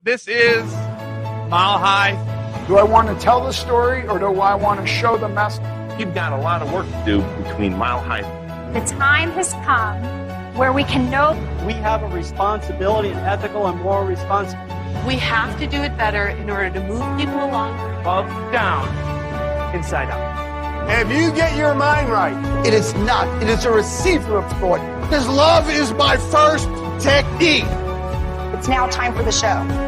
This is Mile High. Do I want to tell the story or do I want to show the message? You've got a lot of work to do between Mile High. The time has come where we can know we have a responsibility, an ethical and moral responsibility. We have to do it better in order to move people along. Above, down, inside out. If you get your mind right, it is not. It is a receiver of thought. Because love is my first technique. it's now time for the show.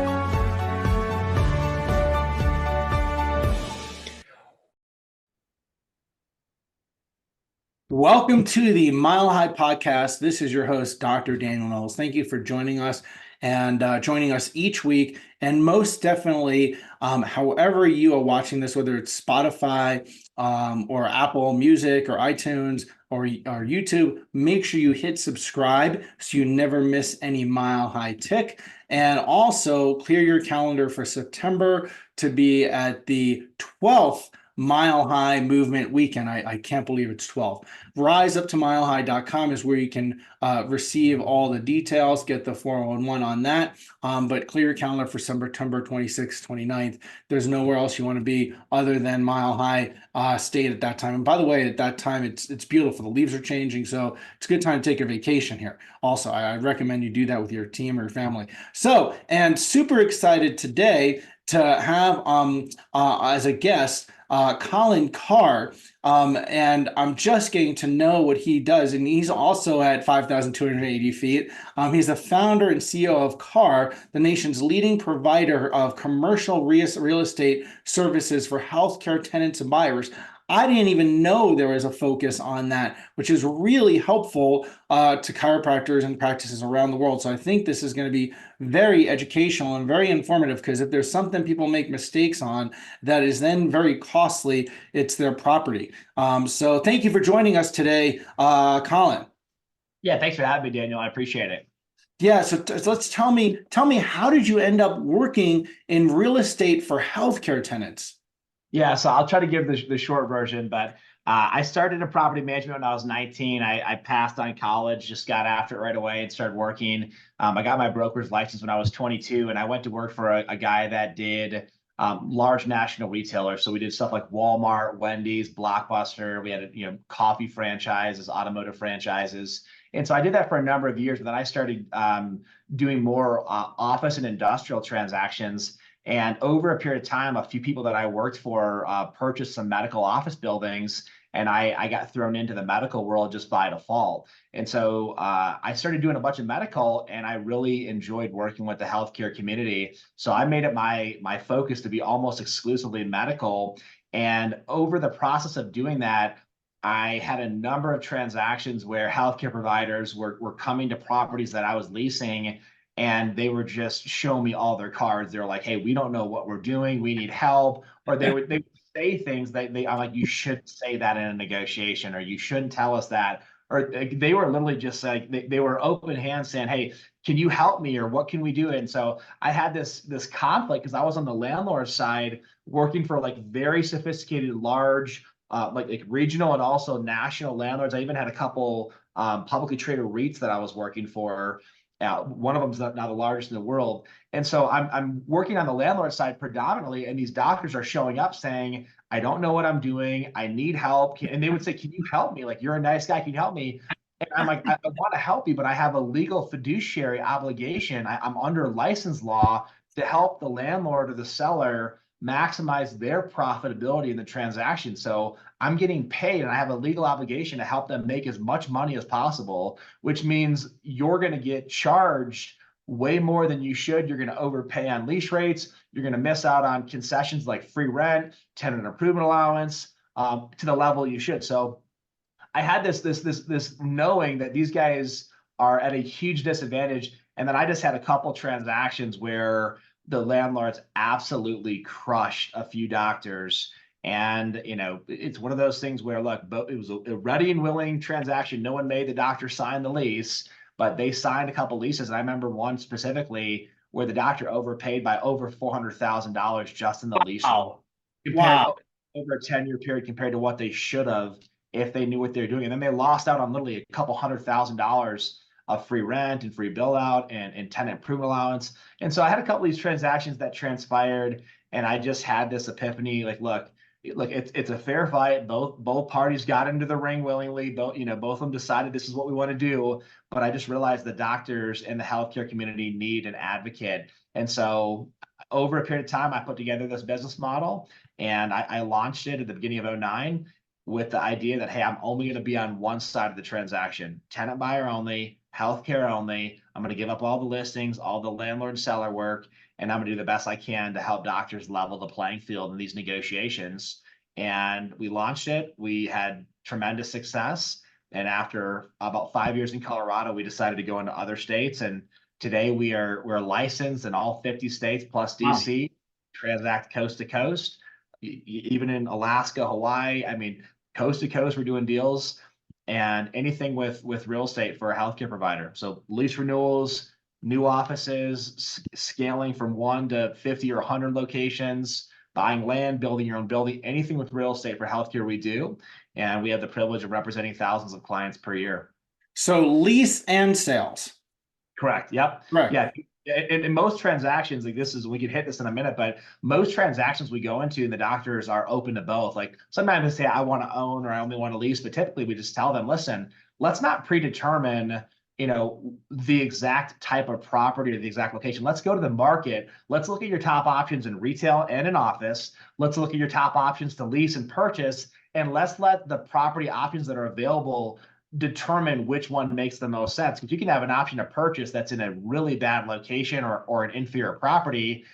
Welcome to the Mile High Podcast. This is your host, Dr. Daniel Knowles. Thank you for joining us and joining us each week. And most definitely, however you are watching this, whether it's Spotify or Apple Music or iTunes or YouTube, make sure you hit subscribe so you never miss any Mile High tick. And also clear your calendar for September to be at the 12th Mile High Movement Weekend. I can't believe it's 12. RiseUpToMileHigh.com is where you can receive all the details, get the 411 on that. But clear your calendar for September 26th, 29th. There's nowhere else you want to be other than Mile High State at that time. And by the way, at that time, it's beautiful. The leaves are changing, so it's a good time to take a vacation here. Also, I recommend you do that with your team or your family. So, and super excited today to have as a guest Colin Carr, and I'm just getting to know what he does, and he's also at 5,280 feet. He's the founder and CEO of CARR, the nation's leading provider of commercial real estate services for healthcare tenants and buyers. I didn't even know there was a focus on that, which is really helpful to chiropractors and practices around the world. So I think this is going to be very educational and very informative, because if there's something people make mistakes on that is then very costly, it's their property. So thank you for joining us today, Colin. Yeah, thanks for having me, Daniel. I appreciate it. Yeah, so let's tell me, how did you end up working in real estate for healthcare tenants? Yeah, so I'll try to give the short version, but I started in property management when I was 19. I passed on college, just got after it right away and started working. I got my broker's license when I was 22, and I went to work for a guy that did large national retailers. So we did stuff like Walmart, Wendy's, Blockbuster. We had coffee franchises, automotive franchises. And so I did that for a number of years, but then I started doing more office and industrial transactions. And over a period of time, a few people that I worked for purchased some medical office buildings, and I got thrown into the medical world just by default. And so I started doing a bunch of medical, and I really enjoyed working with the healthcare community. So I made it my focus to be almost exclusively medical. And over the process of doing that, I had a number of transactions where healthcare providers were coming to properties that I was leasing, and they were just showing me all their cards. They were like, "Hey, we don't know what we're doing. We need help." Or they would say things that I'm like, "You shouldn't say that in a negotiation," or "You shouldn't tell us that." Or they were literally just like, they were open hands saying, "Hey, can you help me?" or "What can we do?" And so I had this conflict, because I was on the landlord side working for like very sophisticated, large, like regional and also national landlords. I even had a couple publicly traded REITs that I was working for. One of them is now the largest in the world. And so I'm working on the landlord side predominantly, and these doctors are showing up saying, "I don't know what I'm doing. I need help." And they would say, "Can you help me? Like, you're a nice guy. Can you help me?" And I'm like, I want to help you, but I have a legal fiduciary obligation. I'm under license law to help the landlord or the seller maximize their profitability in the transaction. So I'm getting paid, and I have a legal obligation to help them make as much money as possible, which means you're going to get charged way more than you should. You're going to overpay on lease rates. You're going to miss out on concessions like free rent, tenant improvement allowance, to the level you should. So I had this knowing that these guys are at a huge disadvantage. And then I just had a couple transactions where the landlords absolutely crushed a few doctors. And, it's one of those things where, look, it was a ready and willing transaction. No one made the doctor sign the lease, but they signed a couple leases. And I remember one specifically where the doctor overpaid by over $400,000 just in the lease. Wow. Over a 10-year period compared to what they should have if they knew what they were doing. And then they lost out on literally a couple $100,000 of free rent and free build out and tenant improvement allowance. And so I had a couple of these transactions that transpired, and I just had this epiphany, like, look, it's a fair fight. Both parties got into the ring willingly. Both of them decided this is what we want to do. But I just realized the doctors and the healthcare community need an advocate. And so over a period of time, I put together this business model, and I launched it at the beginning of 2009 with the idea that, hey, I'm only going to be on one side of the transaction, tenant buyer only, healthcare only. I'm going to give up all the listings, all the landlord seller work, and I'm going to do the best I can to help doctors level the playing field in these negotiations. And we launched it. We had tremendous success. And after about 5 years in Colorado, we decided to go into other states. And today we're licensed in all 50 states plus DC, transact coast to coast, even in Alaska, Hawaii. I mean, coast to coast, we're doing deals, and anything with real estate for a healthcare provider. So lease renewals, new offices, scaling from 1 to 50 or 100 locations, buying land, building your own building, anything with real estate for healthcare we do. And we have the privilege of representing thousands of clients per year. So lease and sales. Correct. Yep. Right. Yeah. In most transactions, like this is, we can hit this in a minute, but most transactions we go into, the doctors are open to both. Like sometimes they say, I want to own or I only want to lease, but typically we just tell them, listen, let's not predetermine, the exact type of property or the exact location. Let's go to the market. Let's look at your top options in retail and in office. Let's look at your top options to lease and purchase, and let's let the property options that are available determine which one makes the most sense. Because you can have an option to purchase that's in a really bad location or an inferior property,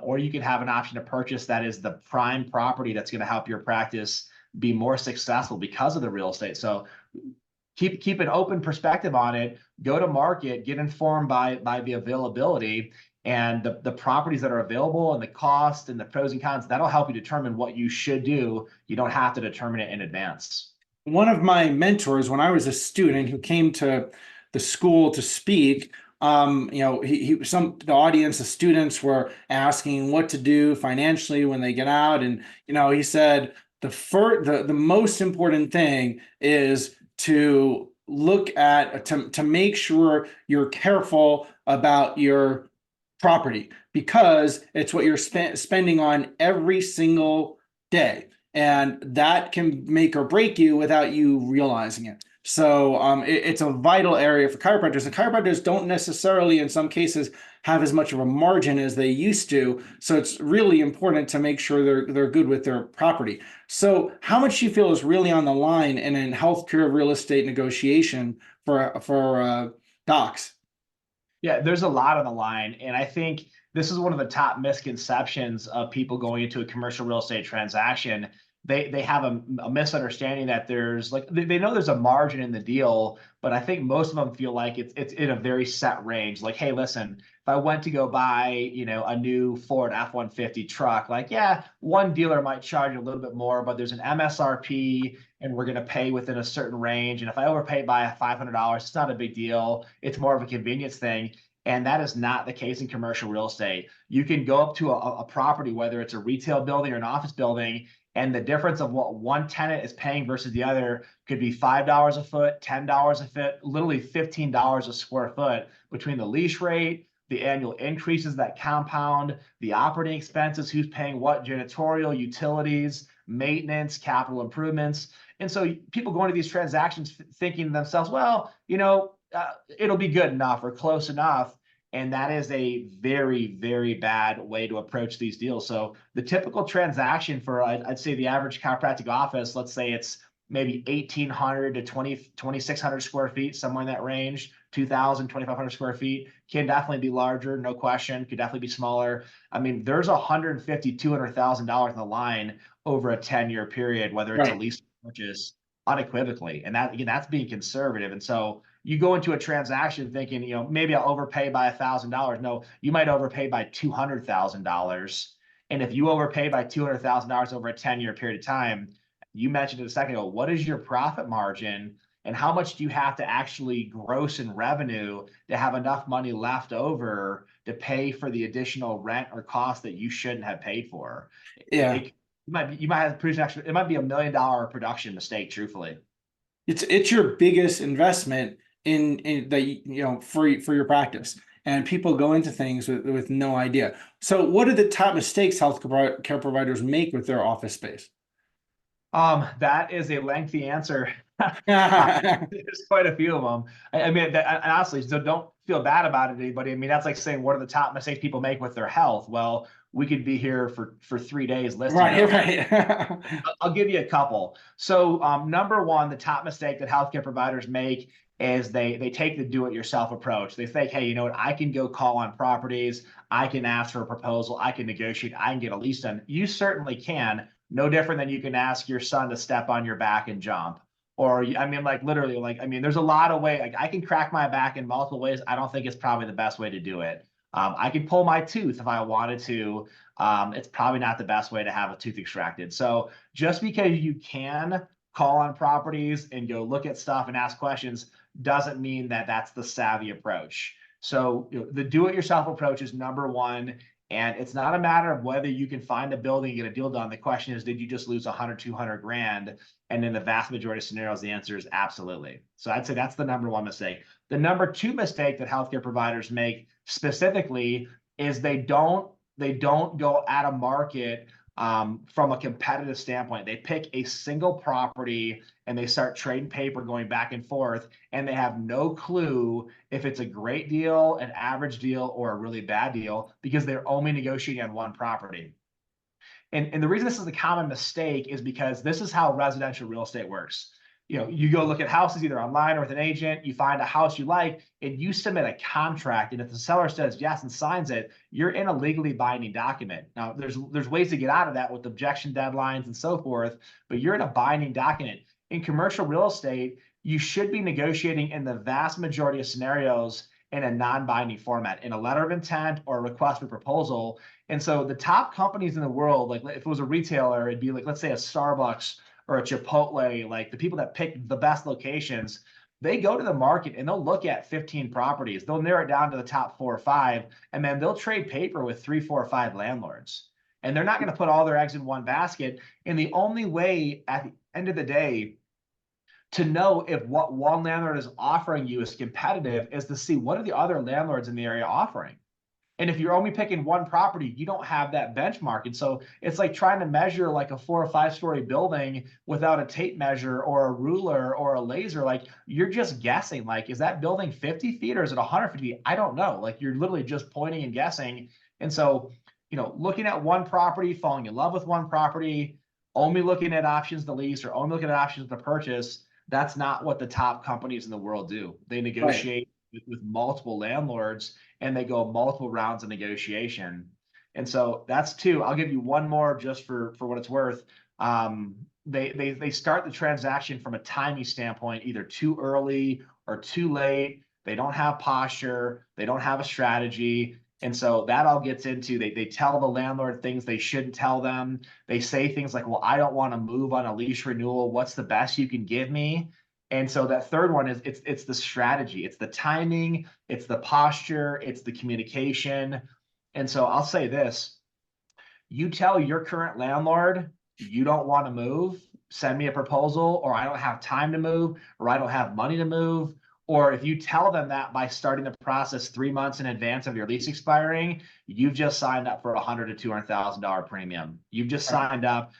or you can have an option to purchase that is the prime property that's going to help your practice be more successful because of the real estate. So keep an open perspective on it. Go to market, get informed by the availability and the properties that are available and the cost and the pros and cons. That'll help you determine what you should do. You don't have to determine it in advance. One of my mentors, when I was a student who came to the school to speak, the audience, the students were asking what to do financially when they get out, and he said the most important thing is to look at to make sure you're careful about your property, because it's what you're spending on every single day. And that can make or break you without you realizing it. So it's a vital area for chiropractors. And chiropractors don't necessarily, in some cases, have as much of a margin as they used to. So it's really important to make sure they're good with their property. So how much do you feel is really on the line in a healthcare real estate negotiation for docs? Yeah, there's a lot on the line. And I think this is one of the top misconceptions of people going into a commercial real estate transaction. They have a misunderstanding that there's they know there's a margin in the deal, but I think most of them feel like it's in a very set range. Like, hey, listen, if I went to go buy, a new Ford F-150 truck, one dealer might charge a little bit more, but there's an MSRP and we're going to pay within a certain range. And if I overpay by $500, it's not a big deal. It's more of a convenience thing. And that is not the case in commercial real estate. You can go up to a property, whether it's a retail building or an office building, and the difference of what one tenant is paying versus the other could be $5 a foot, $10 a foot, literally $15 a square foot between the lease rate, the annual increases that compound, the operating expenses, who's paying what, janitorial, utilities, maintenance, capital improvements. And so people go into these transactions thinking to themselves, well, it'll be good enough or close enough. And that is a very, very bad way to approach these deals. So the typical transaction for, I'd say the average chiropractic office, let's say it's maybe 1,800 to 2,600 square feet, somewhere in that range, 2,000, 2,500 square feet, can definitely be larger, no question, could definitely be smaller. I mean, there's $150,000, $200,000 on the line over a 10-year period, whether it's a lease purchase, unequivocally. And that, again, that's being conservative. And so you go into a transaction thinking, maybe I'll overpay by $1,000. No, you might overpay by $200,000. And if you overpay by $200,000 over a 10-year period of time, you mentioned it a second ago, what is your profit margin and how much do you have to actually gross in revenue to have enough money left over to pay for the additional rent or cost that you shouldn't have paid for? Yeah. You might have to produce an extra, it might be $1 million production mistake, truthfully. It's your biggest investment in that, for your practice, and people go into things with no idea. So what are the top mistakes healthcare providers make with their office space? That is a lengthy answer. There's quite a few of them. I mean, and honestly, so don't feel bad about it, anybody. I mean, that's like saying, what are the top mistakes people make with their health? Well, we could be here for 3 days listing them. Right. I'll give you a couple. So number one, the top mistake that healthcare providers make is they take the do-it-yourself approach. They think, hey, you know what? I can go call on properties. I can ask for a proposal. I can negotiate. I can get a lease done. You certainly can. No different than you can ask your son to step on your back and jump. Or, I mean, like literally, like, I mean, there's a lot of ways. Like, I can crack my back in multiple ways. I don't think it's probably the best way to do it. I could pull my tooth if I wanted to. It's probably not the best way to have a tooth extracted. So just because you can call on properties and go look at stuff and ask questions doesn't mean that that's the savvy approach. So the do-it-yourself approach is number one. And it's not a matter of whether you can find a building and get a deal done. The question is, did you just lose 100, 200 grand? And in the vast majority of scenarios, the answer is absolutely. So I'd say that's the number one mistake. The number two mistake that healthcare providers make specifically is they don't go at a market from a competitive standpoint. They pick a single property and they start trading paper going back and forth, and they have no clue if it's a great deal, an average deal, or a really bad deal, because they're only negotiating on one property. And the reason this is a common mistake is because this is how residential real estate works. You go look at houses either online or with an agent, you find a house you like, and you submit a contract. And if the seller says yes and signs it, you're in a legally binding document. Now, there's ways to get out of that with objection deadlines and so forth, but you're in a binding document. In commercial real estate, you should be negotiating in the vast majority of scenarios in a non-binding format, in a letter of intent or a request for proposal. And so the top companies in the world, like if it was a retailer, it'd be like, let's say a Starbucks or a Chipotle, like the people that pick the best locations, they go to the market and they'll look at 15 properties. They'll narrow it down to the top 4 or 5, and then they'll trade paper with 3, 4, or 5 landlords. And they're not going to put all their eggs in one basket. And the only way at the end of the day to know if what one landlord is offering you is competitive is to see what are the other landlords in the area offering. And if you're only picking one property, you don't have that benchmark. And so it's like trying to measure like a 4 or 5 story building without a tape measure or a ruler or a laser. Like you're just guessing, like, is that building 50 feet or is it 150 feet? I don't know. Like you're literally just pointing and guessing. And so, looking at one property, falling in love with one property, only looking at options to lease or only looking at options to purchase, that's not what the top companies in the world do. They negotiate with multiple landlords, and they go multiple rounds of negotiation. And so that's two. I'll give you one more just for what it's worth. They start the transaction from a timing standpoint, either too early or too late. They don't have posture. They don't have a strategy. And so that all gets into, they tell the landlord things they shouldn't tell them. They say things like, well, I don't want to move on a lease renewal. What's the best you can give me? And so that third one is it's the strategy, it's the timing, it's the posture, it's the communication. And so I'll say this, you tell your current landlord you don't want to move, send me a proposal, or I don't have time to move, or I don't have money to move. Or if you tell them that by starting the process 3 months in advance of your lease expiring, you've just signed up for $100,000 to $200,000 premium. You've just signed up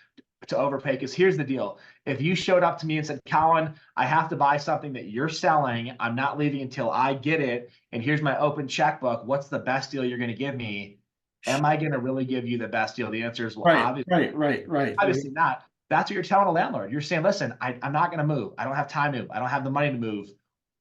to overpay. Because here's the deal. If you showed up to me and said, Colin, I have to buy something that you're selling, I'm not leaving until I get it, and here's my open checkbook, what's the best deal you're going to give me? Am I going to really give you the best deal? The answer is, well, obviously, right. Obviously not. That's what you're telling a landlord. You're saying, listen, I'm not going to move. I don't have time to move. I don't have the money to move.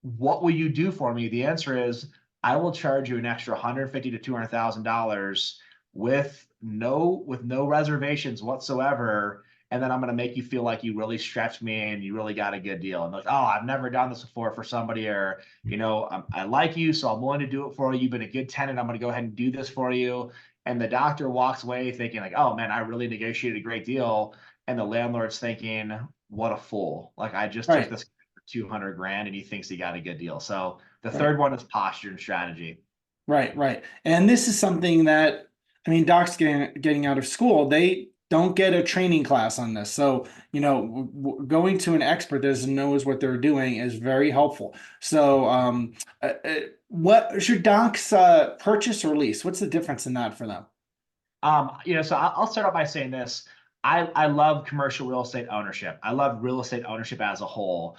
What will you do for me? The answer is, I will charge you an extra $150,000 to $200,000 with no reservations whatsoever. And then I'm going to make you feel like you really stretched me and you really got a good deal. And like, oh, I've never done this before for somebody, or, I like you, so I'm willing to do it for you. You've been a good tenant. I'm going to go ahead and do this for you. And the doctor walks away thinking like, oh man, I really negotiated a great deal. And the landlord's thinking, what a fool. Like I just took this for 200 grand and he thinks he got a good deal. So the third one is posture and strategy. Right. And this is something that, docs getting out of school, they don't get a training class on this. So, going to an expert that knows what they're doing is very helpful. So, what should docs purchase or lease? What's the difference in that for them? So I'll start off by saying this. I love commercial real estate ownership. I love real estate ownership as a whole.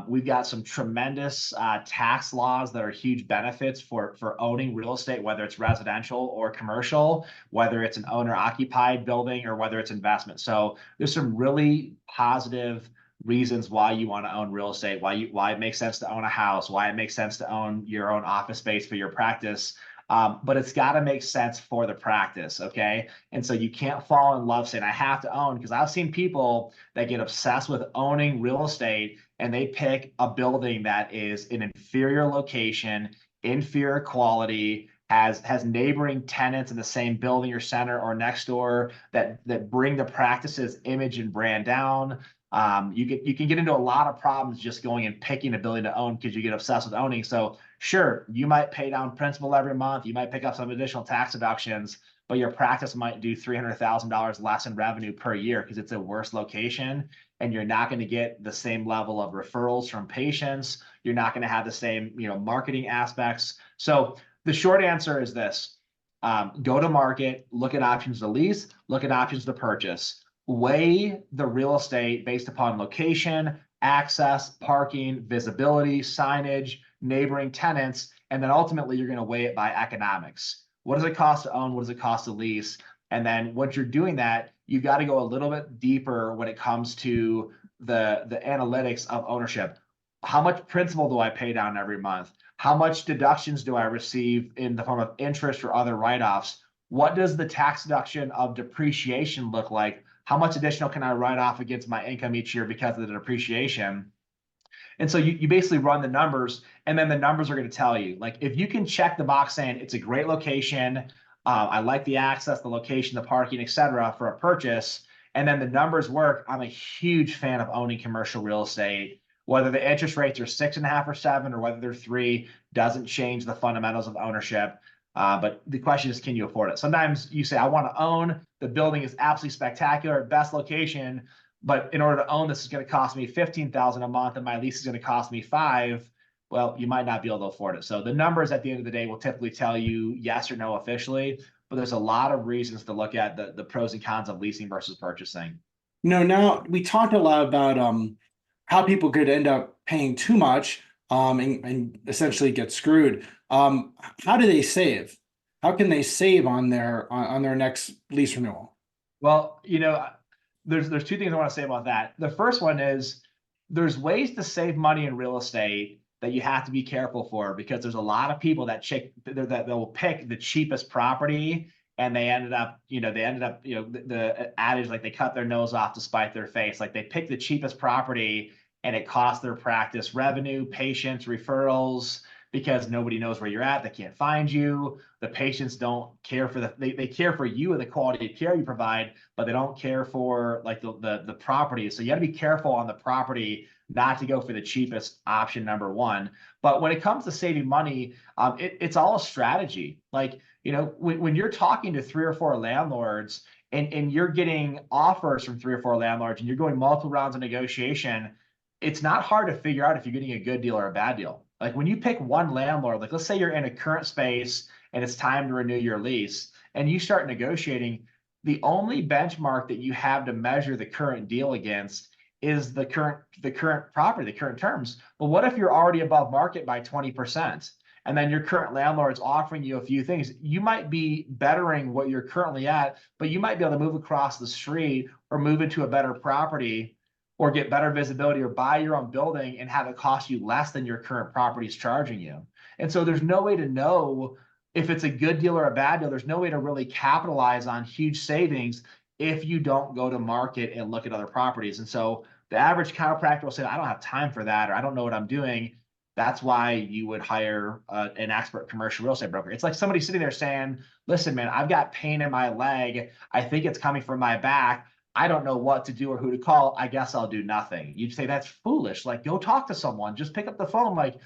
We've got some tremendous tax laws that are huge benefits for owning real estate, whether it's residential or commercial, whether it's an owner-occupied building or whether it's investment. So there's some really positive reasons why you want to own real estate, why it makes sense to own a house, why it makes sense to own your own office space for your practice. But it's got to make sense for the practice, okay? And so you can't fall in love saying, I have to own, because I've seen people that get obsessed with owning real estate and they pick a building that is in inferior location, inferior quality, has neighboring tenants in the same building or center or next door that bring the practice's image and brand down. You can get into a lot of problems just going and picking a building to own because you get obsessed with owning. So sure, you might pay down principal every month, you might pick up some additional tax deductions, but your practice might do $300,000 less in revenue per year because it's a worse location, and you're not going to get the same level of referrals from patients. You're not going to have the same, marketing aspects. So the short answer is this: go to market, look at options to lease, look at options to purchase. Weigh the real estate based upon location, access, parking, visibility, signage, neighboring tenants, and then ultimately you're going to weigh it by economics. What does it cost to own? What does it cost to lease? And then once you're doing that, you've got to go a little bit deeper when it comes to the analytics of ownership. How much principal do I pay down every month? How much deductions do I receive in the form of interest or other write-offs? What does the tax deduction of depreciation look like? How much additional can I write off against my income each year because of the depreciation? And so you basically run the numbers, and then the numbers are going to tell you, like, if you can check the box saying it's a great location, I like the access, the location, the parking, etc., for a purchase, and then the numbers work. I'm a huge fan of owning commercial real estate. Whether the interest rates are 6.5 or 7, or whether they're 3, doesn't change the fundamentals of ownership. But the question is, can you afford it? Sometimes you say, I want to own, the building is absolutely spectacular, best location, but in order to own this, is going to cost me $15,000 a month, and my lease is going to cost me $5,000. Well, you might not be able to afford it. So the numbers at the end of the day will typically tell you yes or no officially, but there's a lot of reasons to look at the pros and cons of leasing versus purchasing. Now we talked a lot about how people could end up paying too much and essentially get screwed. How do they save? How can they save on their next lease renewal? Well, there's two things I want to say about that. The first one is there's ways to save money in real estate that you have to be careful for, because there's a lot of people that will pick the cheapest property, and they ended up, the adage, like, they cut their nose off to spite their face. Like, they pick the cheapest property and it costs their practice revenue, patients, referrals, because nobody knows where you're at. They can't find you. The patients don't care for they care for you and the quality of care you provide, but they don't care for, like, the property. So you got to be careful on the property not to go for the cheapest option, number one. But when it comes to saving money, it's all a strategy. Like, when you're talking to 3 or 4 landlords and you're getting offers from 3 or 4 landlords and you're going multiple rounds of negotiation, it's not hard to figure out if you're getting a good deal or a bad deal. Like, when you pick one landlord, like, let's say you're in a current space and it's time to renew your lease, and you start negotiating, the only benchmark that you have to measure the current deal against is the current property, the current terms. But what if you're already above market by 20%, and then your current landlord's offering you a few things? You might be bettering what you're currently at, but you might be able to move across the street or move into a better property, or get better visibility, or buy your own building and have it cost you less than your current property is charging you. And so there's no way to know if it's a good deal or a bad deal. There's no way to really capitalize on huge savings if you don't go to market and look at other properties. And so the average chiropractor will say, I don't have time for that, or I don't know what I'm doing. That's why you would hire an expert commercial real estate broker. It's like somebody sitting there saying, listen, man, I've got pain in my leg. I think it's coming from my back. I don't know what to do or who to call. I guess I'll do nothing. You'd say that's foolish. Like, go talk to someone. Just pick up the phone. Like,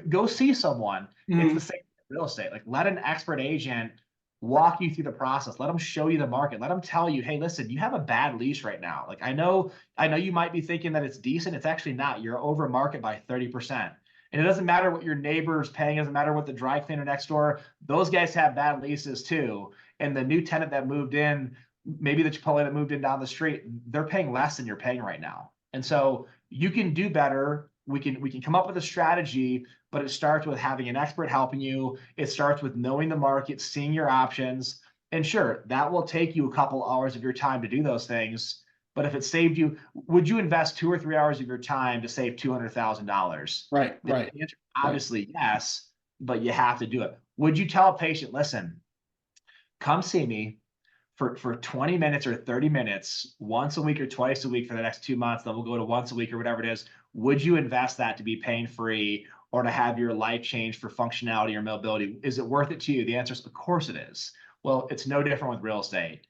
go see someone. It's the same in real estate. Like, let an expert agent walk you through the process. Let them show you the market. Let them tell you, hey, listen, you have a bad lease right now. Like I know you might be thinking that it's decent. It's actually not. You're over market by 30%. And it doesn't matter what your neighbor is paying. It doesn't matter what the dry cleaner next door. Those guys have bad leases too. And the new tenant that moved in, maybe the Chipotle that moved in down the street, they're paying less than you're paying right now. And so you can do better. We can come up with a strategy, but it starts with having an expert helping you. It starts with knowing the market, seeing your options. And sure, that will take you a couple hours of your time to do those things. But if it saved you, would you invest 2 or 3 hours of your time to save $200,000? Right. The answer, obviously, yes, but you have to do it. Would you tell a patient, listen, come see me for 20 minutes or 30 minutes once a week or twice a week for the next 2 months, then we'll go to once a week or whatever it is. Would you invest that to be pain free or to have your life change for functionality or mobility? Is it worth it to you? The answer is, of course it is. Well, it's no different with real estate.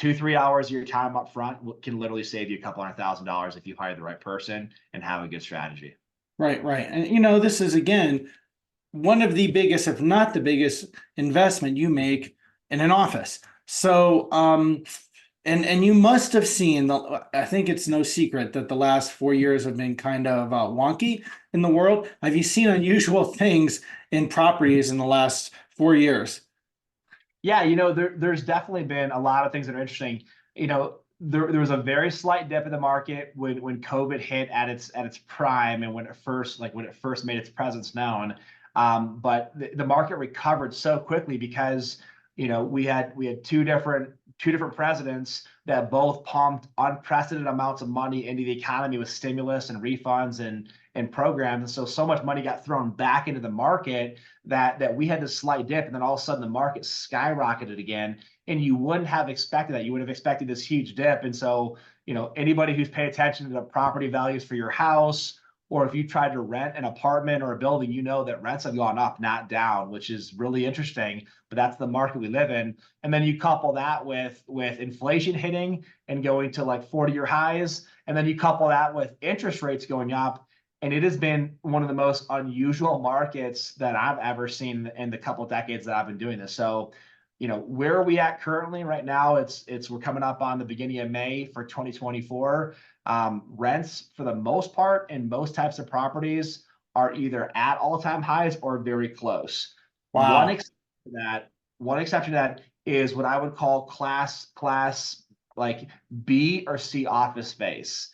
2-3 hours of your time up front can literally save you a couple $100,000 if you hire the right person and have a good strategy. Right. And this is again one of the biggest, if not the biggest, investment you make in an office. So, and you must have seen I think it's no secret that the last 4 years have been kind of wonky in the world. Have you seen unusual things in properties in the last 4 years? Yeah, there's definitely been a lot of things that are interesting. There was a very slight dip in the market when COVID hit at its prime and when it first made its presence known. But the market recovered so quickly because we had two different presidents that both pumped unprecedented amounts of money into the economy with stimulus and refunds and programs. And so much money got thrown back into the market that we had this slight dip, and then all of a sudden the market skyrocketed again. And you wouldn't have expected that. You would have expected this huge dip. And so, anybody who's paid attention to the property values for your house, or if you tried to rent an apartment or a building, that rents have gone up, not down, which is really interesting. But that's the market we live in. And then you couple that with inflation hitting and going to like 40-year highs. And then you couple that with interest rates going up. And it has been one of the most unusual markets that I've ever seen in the couple of decades that I've been doing this. So, where are we at currently right now? We're coming up on the beginning of May for 2024. Rents, for the most part, in most types of properties are either at all-time highs or very close. Wow. One exception to that is what I would call class like B or C office space.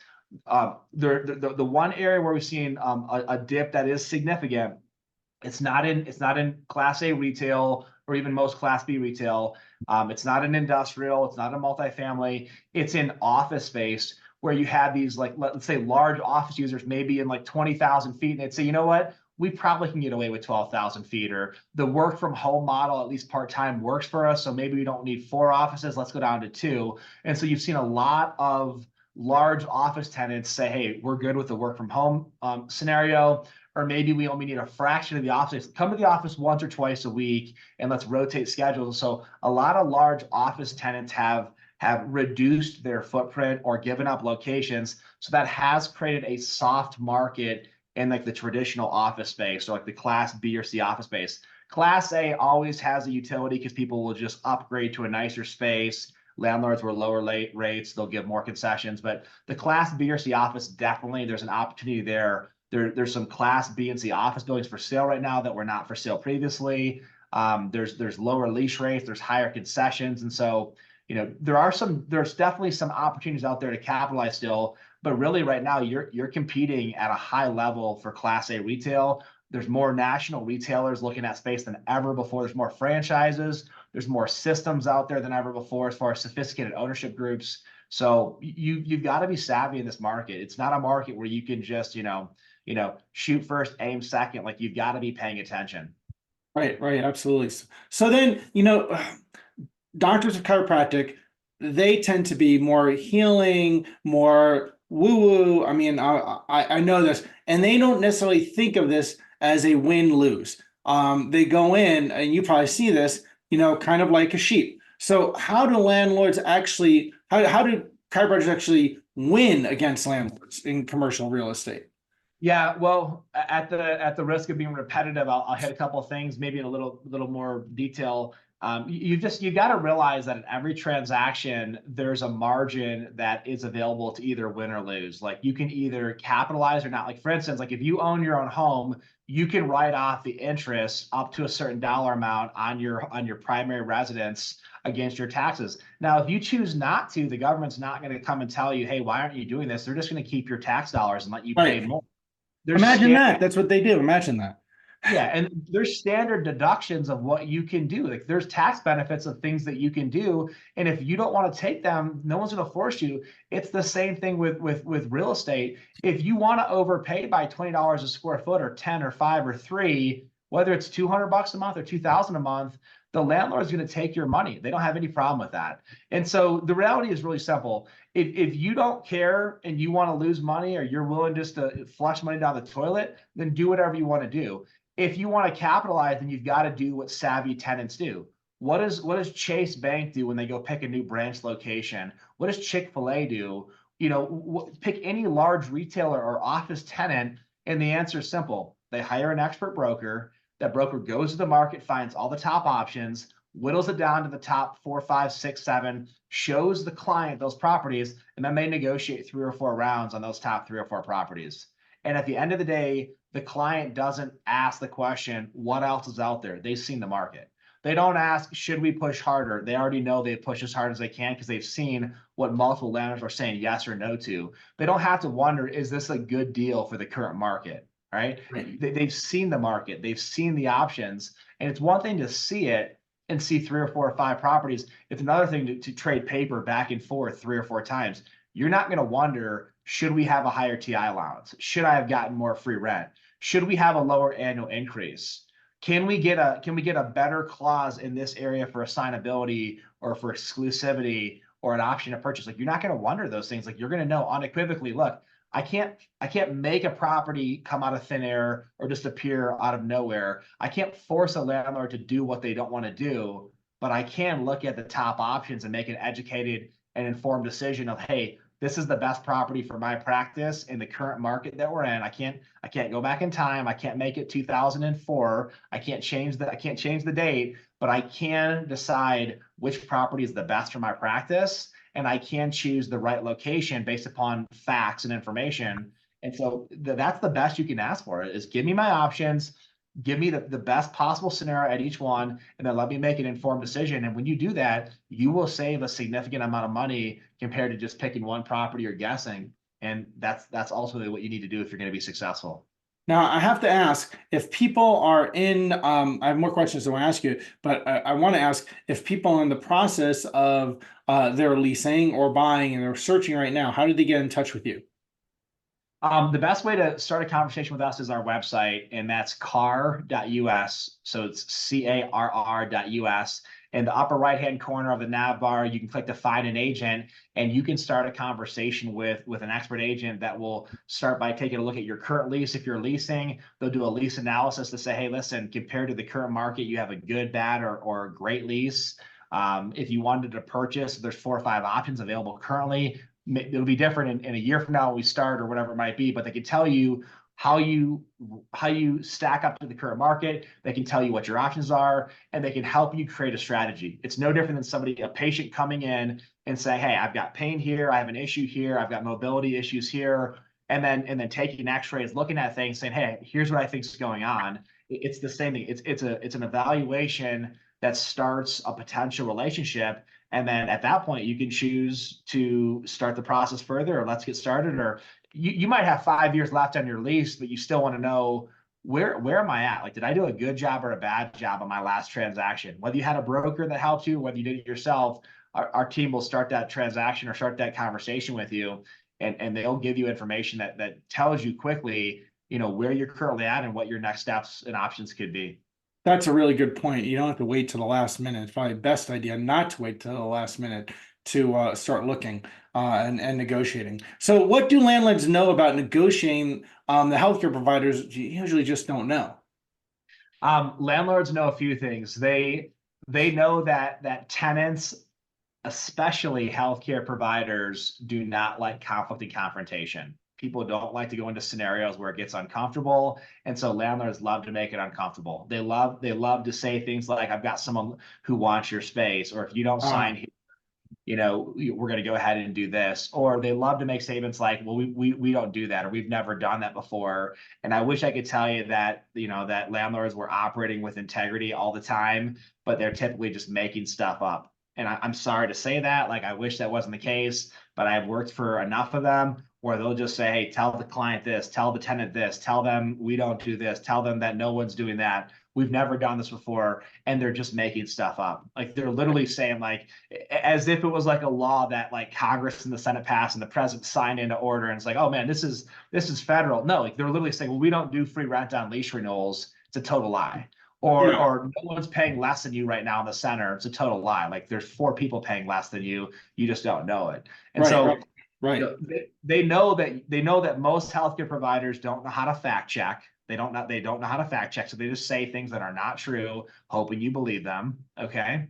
The one area where we've seen a dip that is significant, it's not in Class A retail or even most Class B retail. It's not in industrial. It's not in multifamily. It's in office space where you have these, like, let's say large office users, maybe in like 20,000 feet, and they'd say, you know what? We probably can get away with 12,000 feet, or the work from home model, at least part-time, works for us. So maybe we don't need 4 offices. Let's go down to 2. And so you've seen a lot of large office tenants say, hey, we're good with the work from home scenario, or maybe we only need a fraction of the office. Come to the office once or twice a week and let's rotate schedules. So a lot of large office tenants have reduced their footprint or given up locations. So that has created a soft market in like the traditional office space, or like the Class B or C office space. Class A always has a utility because people will just upgrade to a nicer space. Landlords will lower rates, they'll give more concessions. But the Class B or C office, definitely there's an opportunity there. There's some Class B and C office buildings for sale right now that were not for sale previously. There's lower lease rates, there's higher concessions. And so, there's definitely some opportunities out there to capitalize still. But really right now you're competing at a high level for Class A retail. There's more national retailers looking at space than ever before. There's more franchises. There's more systems out there than ever before as far as sophisticated ownership groups. So you've got to be savvy in this market. It's not a market where you can just, shoot first, aim second. Like, you've got to be paying attention. Right, absolutely. So then, doctors of chiropractic, they tend to be more healing, more woo-woo. I mean, I know this, and they don't necessarily think of this as a win-lose. They go in, and you probably see this, kind of like a sheep. So how do landlords actually, how do chiropractors actually win against landlords in commercial real estate? Yeah, well, at the risk of being repetitive, I'll hit a couple of things, maybe in a little more detail. You've got to realize that in every transaction, there's a margin that is available to either win or lose. Like you can either capitalize or not. Like for instance, like if you own your own home, you can write off the interest up to a certain dollar amount on your primary residence against your taxes. Now, if you choose not to, the government's not going to come and tell you, hey, why aren't you doing this? They're just going to keep your tax dollars and let you pay more. Imagine that. That's what they do. Imagine that. Yeah, and there's standard deductions of what you can do. Like there's tax benefits of things that you can do, and if you don't want to take them, no one's going to force you. It's the same thing with real estate. If you want to overpay by $20 a square foot, or 10 or 5 or 3, whether it's $200 a month or $2,000 a month, the landlord is going to take your money. They don't have any problem with that. And so the reality is really simple. If you don't care and you want to lose money, or you're willing just to flush money down the toilet, then do whatever you want to do. If you want to capitalize, then you've got to do what savvy tenants do. What does Chase Bank do when they go pick a new branch location? What does Chick-fil-A do? Pick any large retailer or office tenant, and the answer is simple. They hire an expert broker. That broker goes to the market, finds all the top options, whittles it down to the top 4, 5, 6, 7, shows the client those properties, and then they negotiate 3 or 4 rounds on those top 3 or 4 properties. And at the end of the day, the client doesn't ask the question, what else is out there? They've seen the market. They don't ask, should we push harder? They already know they push as hard as they can because they've seen what multiple landlords are saying yes or no to. They don't have to wonder, is this a good deal for the current market, right? They've seen the market. They've seen the options. And it's one thing to see it and see 3 or 4 or 5 properties. It's another thing to trade paper back and forth 3 or 4 times. You're not going to wonder, should we have a higher TI allowance? Should I have gotten more free rent? Should we have a lower annual increase? Can we get a better clause in this area for assignability or for exclusivity or an option to purchase? Like you're not going to wonder those things. Like you're going to know unequivocally, look, I can't make a property come out of thin air or just appear out of nowhere. I can't force a landlord to do what they don't want to do, but I can look at the top options and make an educated and informed decision of, hey, this is the best property for my practice in the current market that we're in. I can't go back in time. I can't make it 2004. I can't change the date, but I can decide which property is the best for my practice, and I can choose the right location based upon facts and information. And so that's the best you can ask for, is give me my options, give me the best possible scenario at each one, and then let me make an informed decision. And when you do that, you will save a significant amount of money compared to just picking one property or guessing. And that's ultimately what you need to do if you're going to be successful. Now, I have to ask, if people are in, I have more questions I want to ask you, but I want to ask if people are in the process of they're leasing or buying and they're searching right now, how did they get in touch with you? The best way to start a conversation with us is our website, and that's carr.us. So it's CARR.us. In the upper right-hand corner of the nav bar, you can click to find an agent, and you can start a conversation with an expert agent that will start by taking a look at your current lease. If you're leasing, they'll do a lease analysis to say, hey, listen, compared to the current market, you have a good, bad, or a great lease. If you wanted to purchase, there's 4 or 5 options available currently. It'll be different in a year from now when we start or whatever it might be, but they can tell you how you stack up to the current market. They can tell you what your options are, and they can help you create a strategy. It's no different than a patient coming in and saying, hey, I've got pain here, I have an issue here, I've got mobility issues here, and then taking x-rays, looking at things, saying, hey, here's what I think is going on. It's the same thing. It's an evaluation that starts a potential relationship. And then at that point, you can choose to start the process further, or let's get started. Or you might have 5 years left on your lease, but you still want to know, where am I at? Like, did I do a good job or a bad job on my last transaction? Whether you had a broker that helped you, whether you did it yourself, our team will start that transaction or start that conversation with you, and they'll give you information that tells you quickly, where you're currently at and what your next steps and options could be. That's a really good point. You don't have to wait till the last minute. It's probably the best idea not to wait till the last minute to start looking and negotiating. So what do landlords know about negotiating? The healthcare providers usually just don't know. Landlords know a few things. They know that tenants, especially healthcare providers, do not like conflict and confrontation. People don't like to go into scenarios where it gets uncomfortable. And so landlords love to make it uncomfortable. They love to say things like, I've got someone who wants your space, or if you don't sign here, we're going to go ahead and do this. Or they love to make statements like, well, we don't do that, or we've never done that before. And I wish I could tell you that, that landlords were operating with integrity all the time, but they're typically just making stuff up. And I'm sorry to say that, like, I wish that wasn't the case, but I've worked for enough of them where they'll just say, hey, tell the client this, tell the tenant this, tell them we don't do this, tell them that no one's doing that. We've never done this before. And they're just making stuff up. Like, they're literally saying, like, as if it was like a law that like Congress and the Senate passed and the president signed into order. And it's like, oh man, this is federal. No, like, they're literally saying, well, we don't do free rent on lease renewals. It's a total lie. Or no one's paying less than you right now in the center. It's a total lie. Like, there's 4 people paying less than you. You just don't know it. And they know that most healthcare providers don't know how to fact check. They don't know how to fact check. So they just say things that are not true, hoping you believe them. Okay.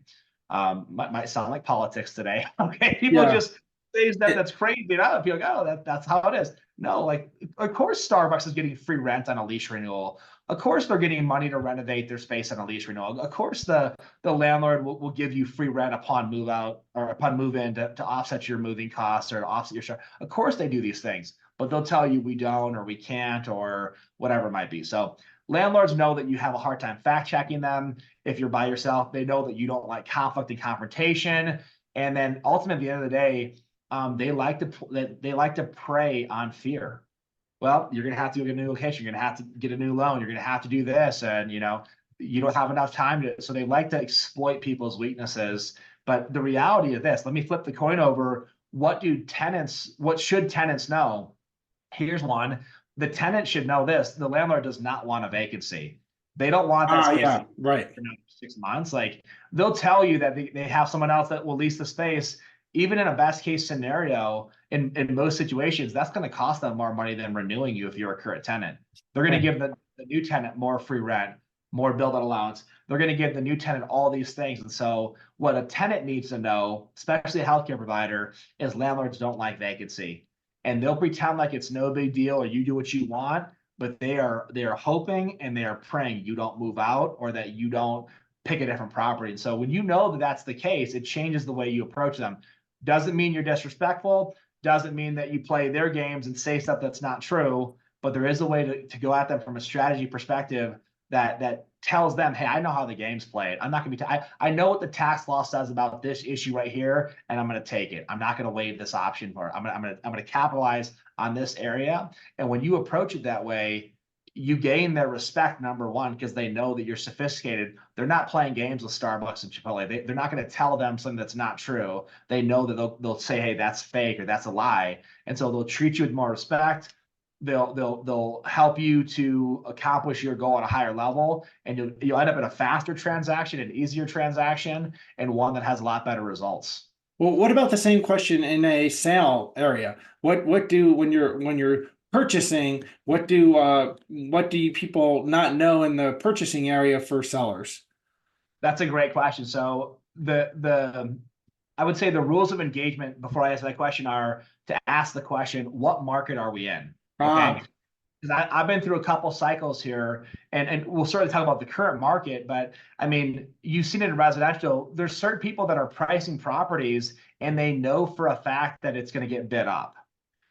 Might sound like politics today. Okay. People just say that that's crazy. People go, oh, that's how it is. No, like, of course Starbucks is getting free rent on a lease renewal. Of course they're getting money to renovate their space on a lease renewal. Of course the landlord will give you free rent upon move out or upon move in to offset your moving costs or to offset your share. Of course they do these things, but they'll tell you we don't, or we can't, or whatever it might be. So landlords know that you have a hard time fact checking them. If you're by yourself, they know that you don't like conflict and confrontation. And then ultimately, at the end of the day, they like to prey on fear. Well, you're going to have to get a new location. You're going to have to get a new loan. You're going to have to do this. And, you don't have enough time to, so they like to exploit people's weaknesses. But the reality of this, let me flip the coin over. What should tenants know? Here's one. The tenant should know this. The landlord does not want a vacancy. They don't want that space for 6 months. Like, they'll tell you that they have someone else that will lease the space. Even in a best case scenario, in most situations, that's going to cost them more money than renewing you if you're a current tenant. They're going to give the new tenant more free rent, more build-out allowance. They're going to give the new tenant all these things. And so what a tenant needs to know, especially a healthcare provider, is landlords don't like vacancy. And they'll pretend like it's no big deal or you do what you want, but they are hoping and they are praying you don't move out or that you don't pick a different property. And so when you know that that's the case, it changes the way you approach them. Doesn't mean you're disrespectful, doesn't mean that you play their games and say stuff that's not true, but there is a way to go at them from a strategy perspective that tells them, hey, I know how the game's played. I'm not going to be, I know what the tax law says about this issue right here, and I'm going to take it. I'm not going to waive this option for it. I'm going to capitalize on this area. And when you approach it that way, you gain their respect, number one, because they know that you're sophisticated. They're not playing games with Starbucks and Chipotle. They're not going to tell them something that's not true. They know that they'll say, hey, that's fake or that's a lie. And so they'll treat you with more respect. They'll help you to accomplish your goal at a higher level, and you'll end up in a faster transaction, an easier transaction, and one that has a lot better results. Well, what about the same question in a sale area? What do when you're purchasing, what do you people not know in the purchasing area for sellers? That's a great question. So I would say the rules of engagement before I answer that question are to ask the question, what market are we in? Okay. Because I've been through a couple cycles here, and we'll sort of talk about the current market, but I mean, you've seen it in residential. There's certain people that are pricing properties and they know for a fact that it's going to get bid up.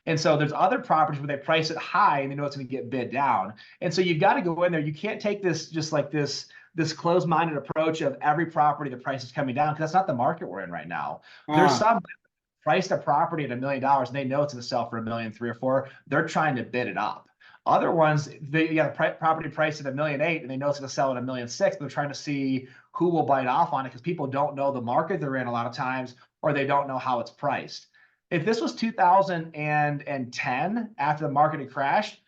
And so there's other properties where they price it high and they know it's going to get bid down. And so you've got to go in there. You can't take this just like this closed-minded approach of every property the price is coming down, because that's not the market we're in right now. There's some priced a property at $1 million and they know it's going to sell for $1.3 million or $4 million. They're trying to bid it up. Other ones, they got a property priced at $1.8 million and they know it's going to sell at $1.6 million. But they're trying to see who will bite off on it, because people don't know the market they're in a lot of times, or they don't know how it's priced. If this was 2010, after the market had crashed,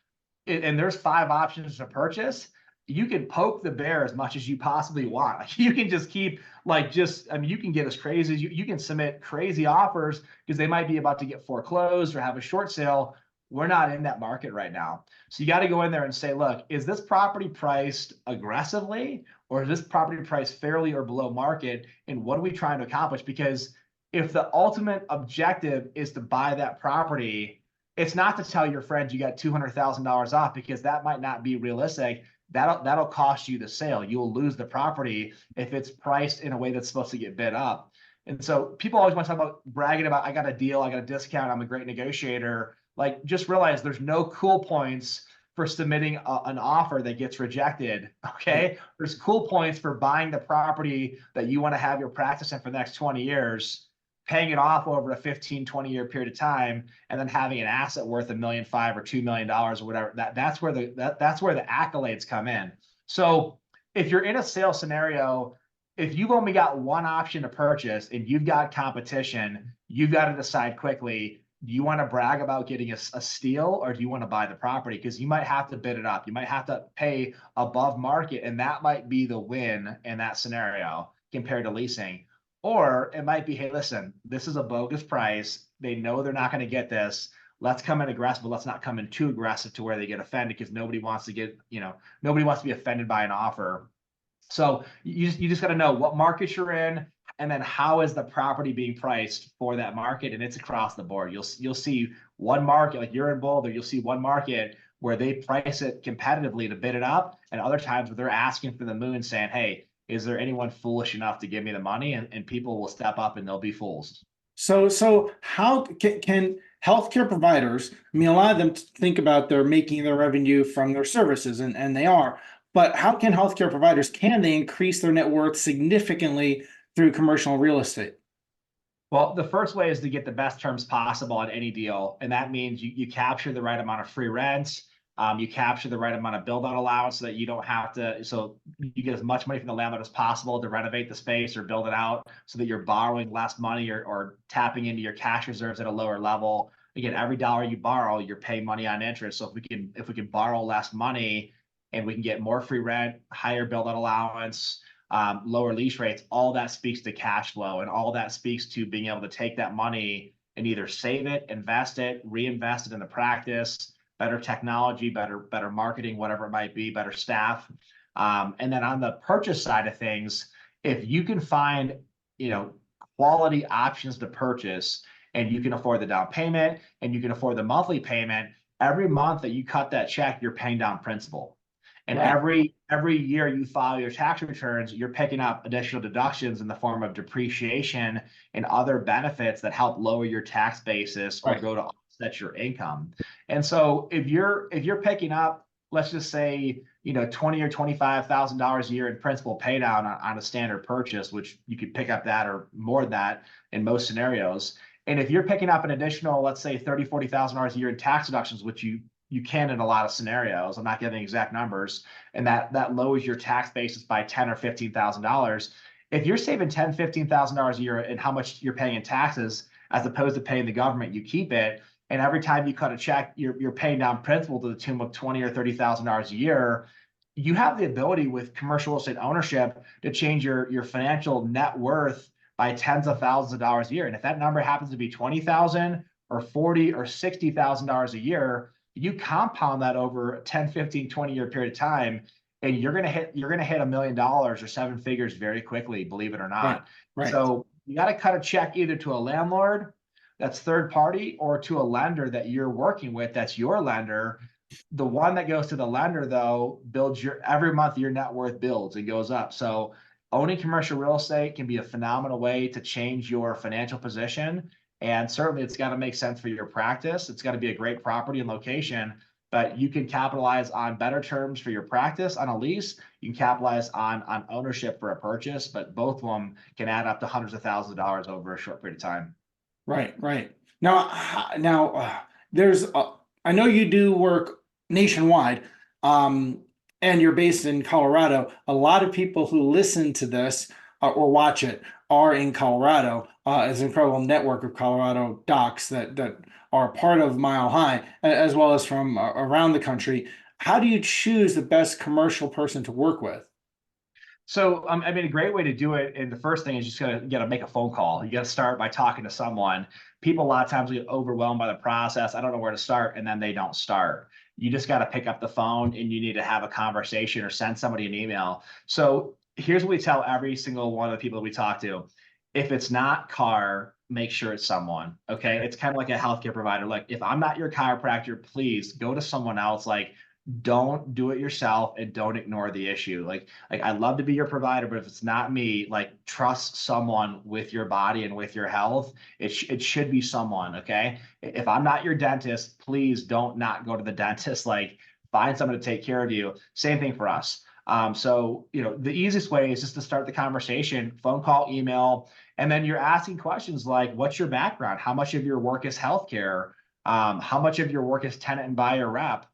and there's 5 options to purchase, you can poke the bear as much as you possibly want. Like, you can just keep you can get as crazy as you can submit crazy offers because they might be about to get foreclosed or have a short sale. We're not in that market right now. So you got to go in there and say, look, is this property priced aggressively, or is this property priced fairly or below market? And what are we trying to accomplish? Because if the ultimate objective is to buy that property, it's not to tell your friends you got $200,000 off, because that might not be realistic. That'll cost you the sale. You'll lose the property if it's priced in a way that's supposed to get bid up. And so people always want to talk about bragging about, I got a deal, I got a discount, I'm a great negotiator. Like, just realize there's no cool points for submitting an offer that gets rejected. Okay. There's cool points for buying the property that you want to have your practice in for the next 20 years, paying it off over a 15, 20-year period of time, and then having an asset worth $1.5 million or $2 million or whatever. That's where the accolades come in. So if you're in a sales scenario, if you've only got one option to purchase and you've got competition, you've got to decide quickly, do you want to brag about getting a steal, or do you want to buy the property? Because you might have to bid it up. You might have to pay above market, and that might be the win in that scenario compared to leasing. Or it might be, hey, listen, this is a bogus price. They know they're not going to get this. Let's come in aggressive, but let's not come in too aggressive to where they get offended, because nobody wants to be offended by an offer. So you just got to know what market you're in, and then how is the property being priced for that market. And it's across the board. You'll see one market, like you're in Boulder, you'll see one market where they price it competitively to bid it up, and other times where they're asking for the moon, saying, hey, is there anyone foolish enough to give me the money? And people will step up and they'll be fools. So how can healthcare providers, I mean, a lot of them think about they're making their revenue from their services, and they are, but how can healthcare providers, can they increase their net worth significantly through commercial real estate? Well, the first way is to get the best terms possible on any deal. And that means you capture the right amount of free rent. You capture the right amount of build out allowance, so that you don't have to, so you get as much money from the landlord as possible to renovate the space or build it out, so that you're borrowing less money, or tapping into your cash reserves at a lower level. Again, every dollar you borrow, you're paying money on interest. So if we can borrow less money, and we can get more free rent, higher build out allowance, lower lease rates, all that speaks to cash flow, and all that speaks to being able to take that money and either save it, invest it, reinvest it in the practice, better technology, better marketing, whatever it might be, better staff. And then on the purchase side of things, if you can find, quality options to purchase, and you can afford the down payment and you can afford the monthly payment, every month that you cut that check, you're paying down principal. And Right. every year you file your tax returns, you're picking up additional deductions in the form of depreciation and other benefits that help lower your tax basis or Right. go to offset your income. And so if you're picking up, let's just say, $20,000 or $25,000 a year in principal pay down on a standard purchase, which you could pick up that or more than that in most scenarios. And if you're picking up an additional, let's say $30,000, $40,000 a year in tax deductions, which you can in a lot of scenarios, I'm not giving exact numbers, and that lowers your tax basis by $10,000 or $15,000. If you're saving $10,000, $15,000 a year in how much you're paying in taxes, as opposed to paying the government, you keep it. And every time you cut a check, you're paying down principal to the tune of $20,000 or $30,000 a year. You have the ability with commercial real estate ownership to change your financial net worth by tens of thousands of dollars a year. And if that number happens to be $20,000 or $40,000 or $60,000 a year, you compound that over a 10, 15, 20-year period of time, and you're gonna hit $1 million or seven figures very quickly, believe it or not. Right. So you got to cut a check either to a landlord that's third party, or to a lender that you're working with that's your lender. The one that goes to the lender, though, builds every month your net worth builds and goes up. So owning commercial real estate can be a phenomenal way to change your financial position. And certainly it's got to make sense for your practice. It's got to be a great property and location, but you can capitalize on better terms for your practice on a lease. You can capitalize on ownership for a purchase, but both of them can add up to hundreds of thousands of dollars over a short period of time. Right. Now, there's, I know you do work nationwide, and you're based in Colorado. A lot of people who listen to this or watch it are in Colorado. It's an incredible network of Colorado docs that are part of Mile High, as well as from around the country. How do you choose the best commercial person to work with? So, a great way to do it, and the first thing is just you gotta make a phone call. You gotta start by talking to someone. People a lot of times get overwhelmed by the process. I don't know where to start, and then they don't start. You just got to pick up the phone, and you need to have a conversation or send somebody an email. So here's what we tell every single one of the people that we talk to. If it's not CARR, make sure it's someone. Okay. It's kind of like a healthcare provider. Like, if I'm not your chiropractor, please go to someone else. Like, don't do it yourself and don't ignore the issue. Like I'd love to be your provider, but if it's not me, like, trust someone with your body and with your health. It should be someone. Okay. If I'm not your dentist, please don't not go to the dentist. Like, find someone to take care of you. Same thing for us. So, the easiest way is just to start the conversation, phone call, email, and then you're asking questions like, what's your background? How much of your work is healthcare? How much of your work is tenant and buyer rep?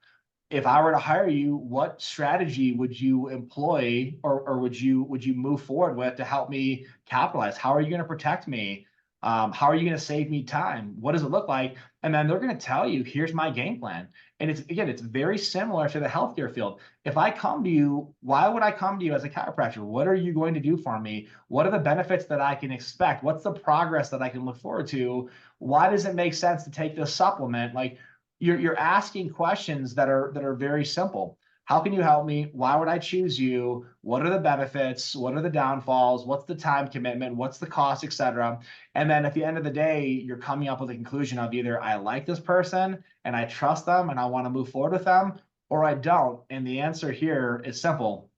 If I were to hire you, what strategy would you employ, or would you move forward with to help me capitalize? How are you going to protect me? How are you going to save me time? What does it look like? And then they're going to tell you, here's my game plan. And it's very similar to the healthcare field. If I come to you, why would I come to you as a chiropractor? What are you going to do for me? What are the benefits that I can expect? What's the progress that I can look forward to? Why does it make sense to take this supplement? Like, you're asking questions that are very simple. How can you help me? Why would I choose you? What are the benefits? What are the downfalls? What's the time commitment? What's the cost, et cetera? And then at the end of the day, you're coming up with a conclusion of either I like this person and I trust them and I want to move forward with them, or I don't. And the answer here is simple,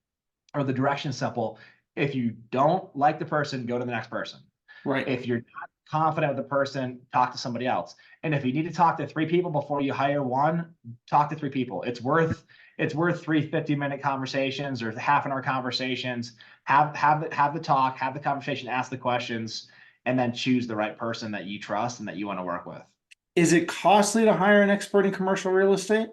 or the direction is simple. If you don't like the person, go to the next person. Right. If you're not confident with the person, talk to somebody else. And if you need to talk to 3 people before you hire one, talk to 3 people. It's worth 3 50-minute conversations or half-an-hour conversations. Have the talk, have the conversation, ask the questions, and then choose the right person that you trust and that you want to work with. Is it costly to hire an expert in commercial real estate?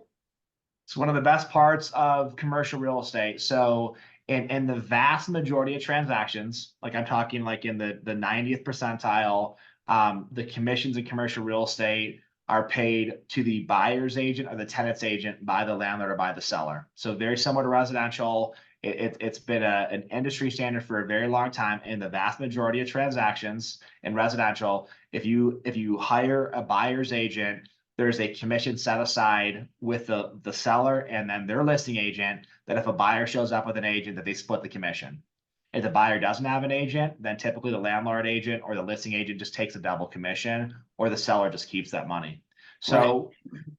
It's one of the best parts of commercial real estate. So in the vast majority of transactions, like I'm talking like in the 90th percentile, the commissions in commercial real estate are paid to the buyer's agent or the tenant's agent by the landlord or by the seller. So very similar to residential. It's been an industry standard for a very long time. In the vast majority of transactions in residential, if you hire a buyer's agent, there's a commission set aside with the seller and then their listing agent, that if a buyer shows up with an agent, that they split the commission. If the buyer doesn't have an agent, then typically the landlord agent or the listing agent just takes a double commission, or the seller just keeps that money. So,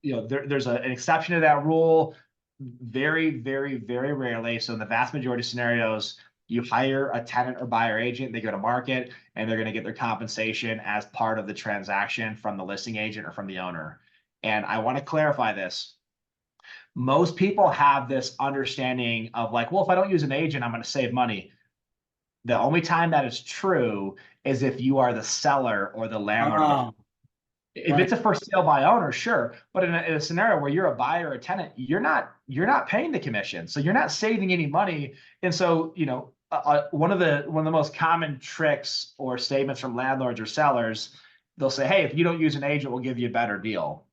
there's an exception to that rule. Very, very, very rarely. So in the vast majority of scenarios, you hire a tenant or buyer agent, they go to market, and they're going to get their compensation as part of the transaction from the listing agent or from the owner. And I want to clarify this. Most people have this understanding of like, well, if I don't use an agent, I'm going to save money. The only time that is true is if you are the seller or the landlord. If it's a for sale by owner, sure. But in a scenario where you're a buyer or a tenant, you're not paying the commission. So you're not saving any money. And so, one of the most common tricks or statements from landlords or sellers, they'll say, hey, if you don't use an agent, we'll give you a better deal.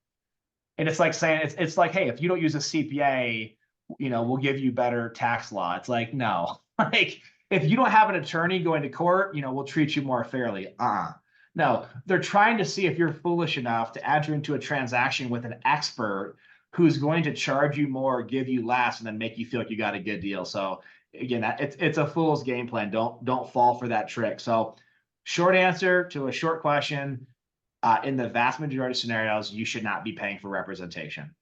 And it's like saying, it's like, hey, if you don't use a CPA, we'll give you better tax law. It's like, no, like if you don't have an attorney going to court, we'll treat you more fairly. No, they're trying to see if you're foolish enough to enter into a transaction with an expert who's going to charge you more, give you less, and then make you feel like you got a good deal. So again, it's a fool's game plan. Don't fall for that trick. So short answer to a short question, in the vast majority of scenarios, you should not be paying for representation.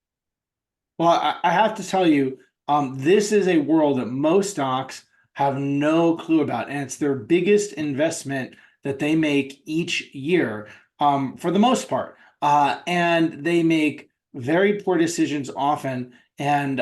Well, I have to tell you, this is a world that most docs have no clue about, and it's their biggest investment that they make each year, for the most part. And they make very poor decisions often. And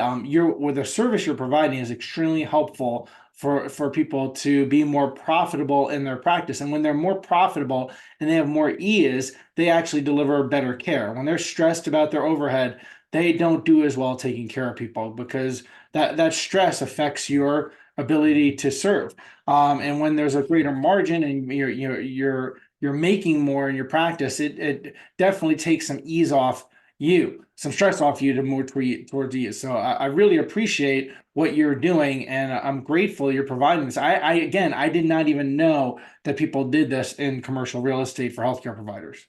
with the service you're providing is extremely helpful for people to be more profitable in their practice. And when they're more profitable and they have more ease, they actually deliver better care. When they're stressed about their overhead, they don't do as well taking care of people, because that stress affects your ability to serve. And when there's a greater margin and you're making more in your practice, it definitely takes some ease off you, some stress off you to move towards ease. So I really appreciate what you're doing, and I'm grateful you're providing this. I did not even know that people did this in commercial real estate for healthcare providers.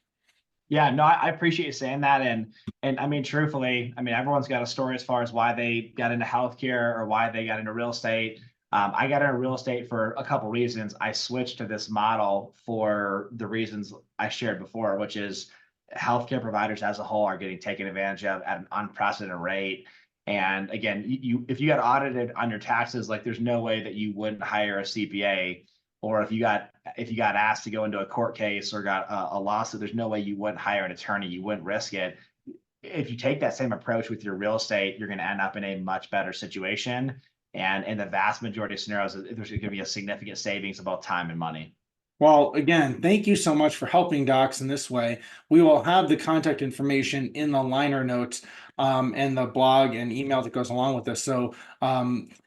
Yeah, no, I appreciate you saying that. And I mean, truthfully, everyone's got a story as far as why they got into healthcare or why they got into real estate. I got into real estate for a couple reasons. I switched to this model for the reasons I shared before, which is healthcare providers as a whole are getting taken advantage of at an unprecedented rate. And again, if you got audited on your taxes, like there's no way that you wouldn't hire a CPA, or if you got asked to go into a court case or got a lawsuit, there's no way you wouldn't hire an attorney. You wouldn't risk it. If you take that same approach with your real estate, you're going to end up in a much better situation. And in the vast majority of scenarios, there's going to be a significant savings of both time and money. Well, again, thank you so much for helping docs in this way. We will have the contact information in the liner notes and the blog and email that goes along with this. So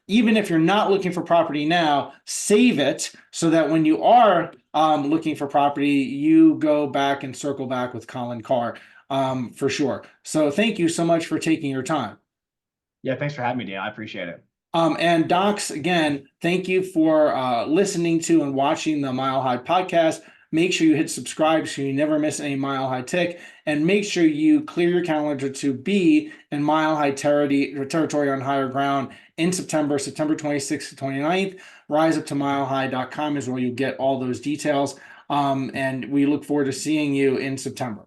even if you're not looking for property now, save it so that when you are looking for property, you go back and circle back with Colin Carr for sure. So thank you so much for taking your time. Yeah, thanks for having me, Dan. I appreciate it. And docs, again, thank you for listening to and watching the Mile High podcast. Make sure you hit subscribe so you never miss any Mile High Tick, and make sure you clear your calendar to be in Mile High territory on higher ground in September 26th to 29th. RiseUpToMileHigh.com is where you get all those details. And we look forward to seeing you in September.